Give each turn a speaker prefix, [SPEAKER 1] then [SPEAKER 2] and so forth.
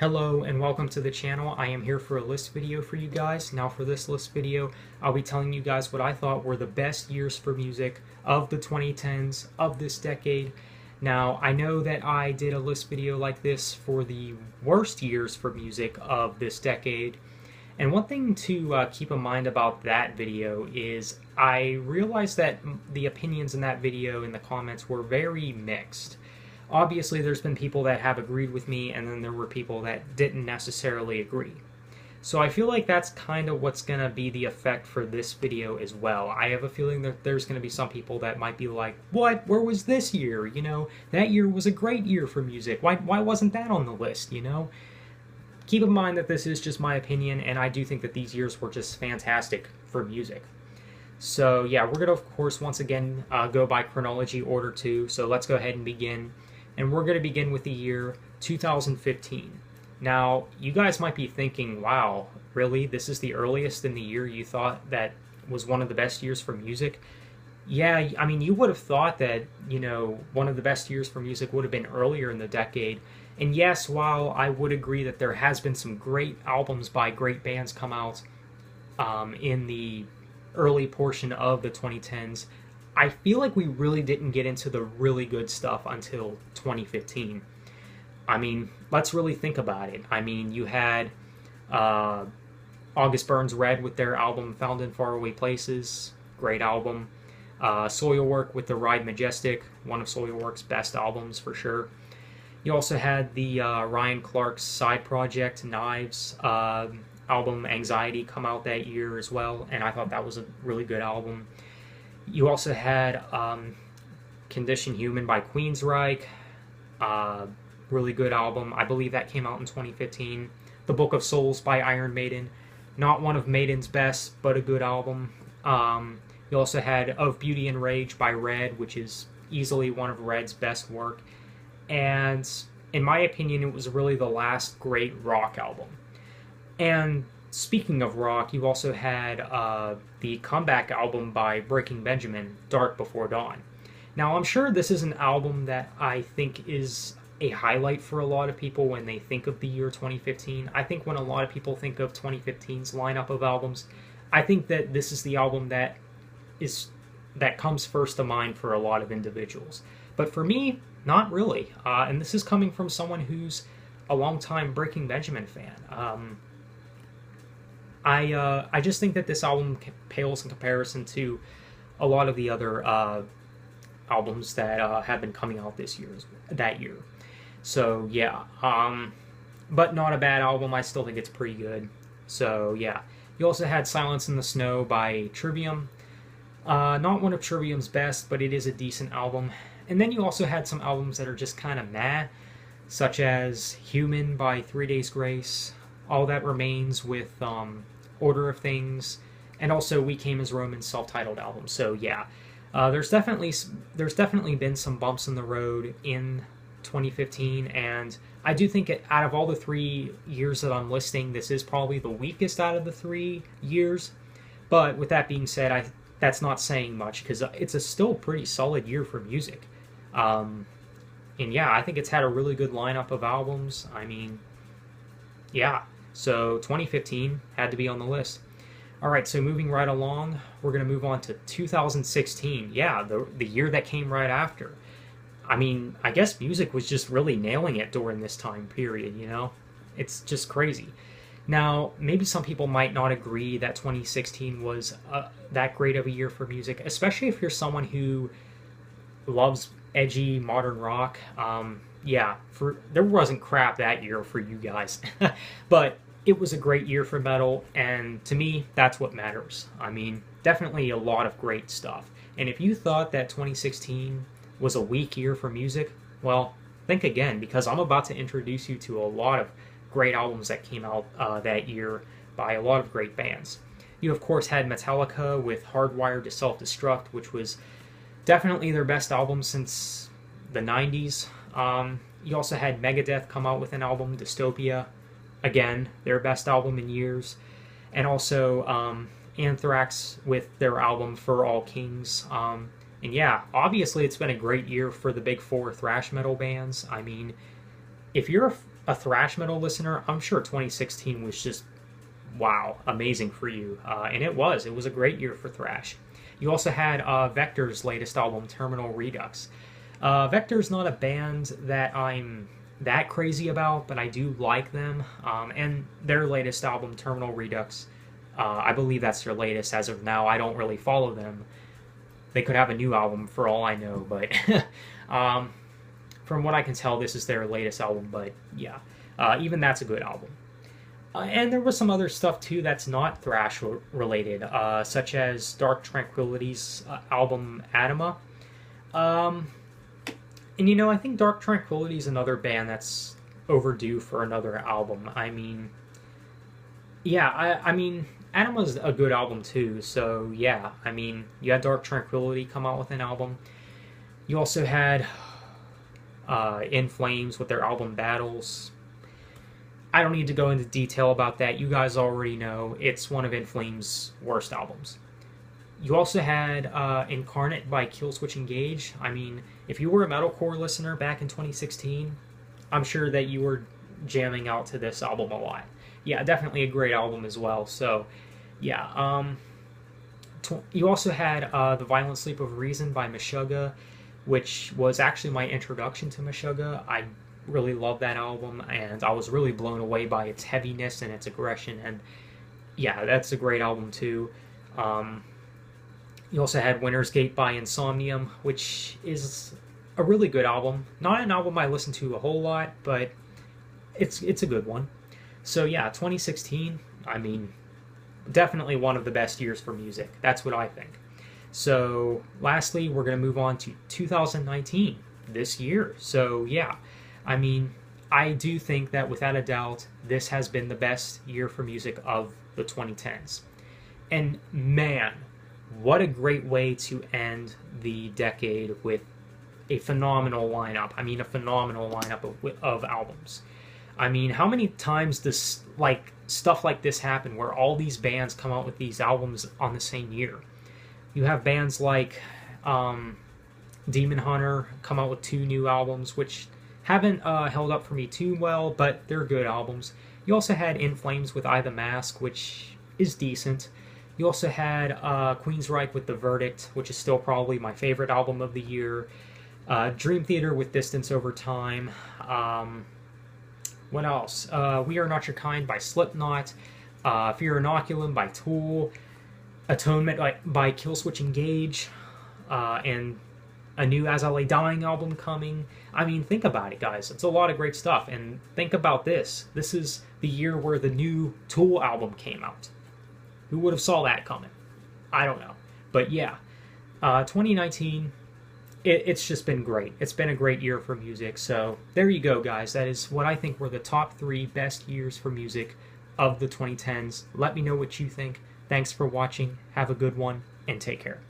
[SPEAKER 1] Hello and welcome to the channel. I am here for a list video for you guys. Now for this list video, I'll be telling you guys what I thought were the best years for music of the 2010s of this decade. Now I know that I did a list video like this for the worst years for music of this decade. And one thing to keep in mind about that video is I realized that the opinions in that video in the comments were very mixed. Obviously, there's been people that have agreed with me, and then there were people that didn't necessarily agree. So I feel like that's kind of what's going to be the effect for this video as well. I have a feeling that there's going to be some people that might be like, what? Where was this year? You know, that year was a great year for music. Why wasn't that on the list, you know? Keep in mind that this is just my opinion, and I do think that these years were just fantastic for music. So yeah, we're going to, of course, once again, go by chronology order too. So let's go ahead and begin. And we're going to begin with the year 2015. Now, you guys might be thinking, wow, really? This is the earliest in the year you thought that was one of the best years for music? Yeah, I mean, you would have thought that, you know, one of the best years for music would have been earlier in the decade. And yes, while I would agree that there has been some great albums by great bands come out in the early portion of the 2010s, I feel like we really didn't get into the really good stuff until 2015. I mean, let's really think about it. I mean, you had August Burns Red with their album Found in Faraway Places, great album. Soilwork with the Ride Majestic, one of Soilwork's best albums for sure. You also had the Ryan Clark's side project, Knives, album Anxiety come out that year as well, and I thought that was a really good album. You also had Condition Human by Queensryche, really good album. I believe that came out in 2015. The Book of Souls by Iron Maiden, not one of Maiden's best, but a good album. You also had Of Beauty and Rage by Red, which is easily one of Red's best work. And in my opinion, it was really the last great rock album. And speaking of rock, you also had the comeback album by Breaking Benjamin, Dark Before Dawn. Now, I'm sure this is an album that I think is a highlight for a lot of people when they think of the year 2015. I think when a lot of people think of 2015's lineup of albums, I think that this is the album that comes first to mind for a lot of individuals. But for me, not really. And this is coming from someone who's a longtime Breaking Benjamin fan. I just think that this album pales in comparison to a lot of the other albums that have been coming out that year. So yeah, but not a bad album. I still think it's pretty good. So yeah, you also had Silence in the Snow by Trivium. Not one of Trivium's best, but it is a decent album. And then you also had some albums that are just kind of meh, such as Human by 3 Days Grace, All That Remains with Order of Things, and also We Came as Romans self-titled album. So yeah, there's definitely been some bumps in the road in 2015, and I do think out of all the 3 years that I'm listing, this is probably the weakest out of the 3 years. But with that being said, that's not saying much because it's a still pretty solid year for music. And yeah, I think it's had a really good lineup of albums. I mean, yeah. So 2015 had to be on the list. All right, so moving right along, we're going to move on to 2016. Yeah, the year that came right after. I mean, I guess music was just really nailing it during this time period, you know? It's just crazy. Now, maybe some people might not agree that 2016 was that great of a year for music, especially if you're someone who loves edgy modern rock. Yeah, there wasn't crap that year for you guys, but it was a great year for metal, and to me, that's what matters. I mean, definitely a lot of great stuff. And if you thought that 2016 was a weak year for music, well, think again, because I'm about to introduce you to a lot of great albums that came out that year by a lot of great bands. You, of course, had Metallica with Hardwired to Self-Destruct, which was definitely their best album since the 90s. You also had Megadeth come out with an album, Dystopia. Again, their best album in years. And also Anthrax with their album For All Kings. And yeah, obviously it's been a great year for the big 4 thrash metal bands. I mean, if you're a thrash metal listener, I'm sure 2016 was just wow, amazing for you. And it was. It was a great year for thrash. You also had Vector's latest album, Terminal Redux. Vector's not a band that I'm that crazy about, but I do like them. And their latest album, Terminal Redux, I believe that's their latest as of now. I don't really follow them. They could have a new album for all I know, but from what I can tell, this is their latest album. But yeah, even that's a good album. And there was some other stuff too that's not thrash related, such as Dark Tranquillity's album Anima. And you know, I think Dark Tranquillity is another band that's overdue for another album. I mean, yeah, I mean, Anima's a good album too. So yeah, I mean, you had Dark Tranquillity come out with an album. You also had In Flames with their album Battles. I don't need to go into detail about that. You guys already know it's one of In Flames' worst albums. You also had Incarnate by Killswitch Engage. I mean, if you were a metalcore listener back in 2016, I'm sure that you were jamming out to this album a lot. Yeah, definitely a great album as well. So, yeah. You also had The Violent Sleep of Reason by Meshuggah, which was actually my introduction to Meshuggah. I really love that album, and I was really blown away by its heaviness and its aggression. And yeah, that's a great album too. You also had Winter's Gate by Insomnium, which is a really good album. Not an album I listen to a whole lot, but it's a good one. So yeah, 2016, I mean, definitely one of the best years for music. That's what I think. So lastly, we're going to move on to 2019, this year. So yeah, I mean, I do think that without a doubt, this has been the best year for music of the 2010s. And man, what a great way to end the decade with a phenomenal lineup. I mean, a phenomenal lineup of albums. I mean, how many times does stuff like this happen where all these bands come out with these albums on the same year? You have bands like Demon Hunter come out with 2 new albums, which haven't held up for me too well, but they're good albums. You also had In Flames with Eye the Mask, which is decent. You also had Queensryche with The Verdict, which is still probably my favorite album of the year. Dream Theater with Distance Over Time. What else? We Are Not Your Kind by Slipknot. Fear Inoculum by Tool. Atonement by Killswitch Engage. And a new As I Lay Dying album coming. I mean, think about it, guys. It's a lot of great stuff. And think about this. This is the year where the new Tool album came out. Who would have saw that coming? I don't know. But yeah, 2019, it's just been great. It's been a great year for music. So there you go, guys. That is what I think were the top 3 best years for music of the 2010s. Let me know what you think. Thanks for watching. Have a good one, and take care.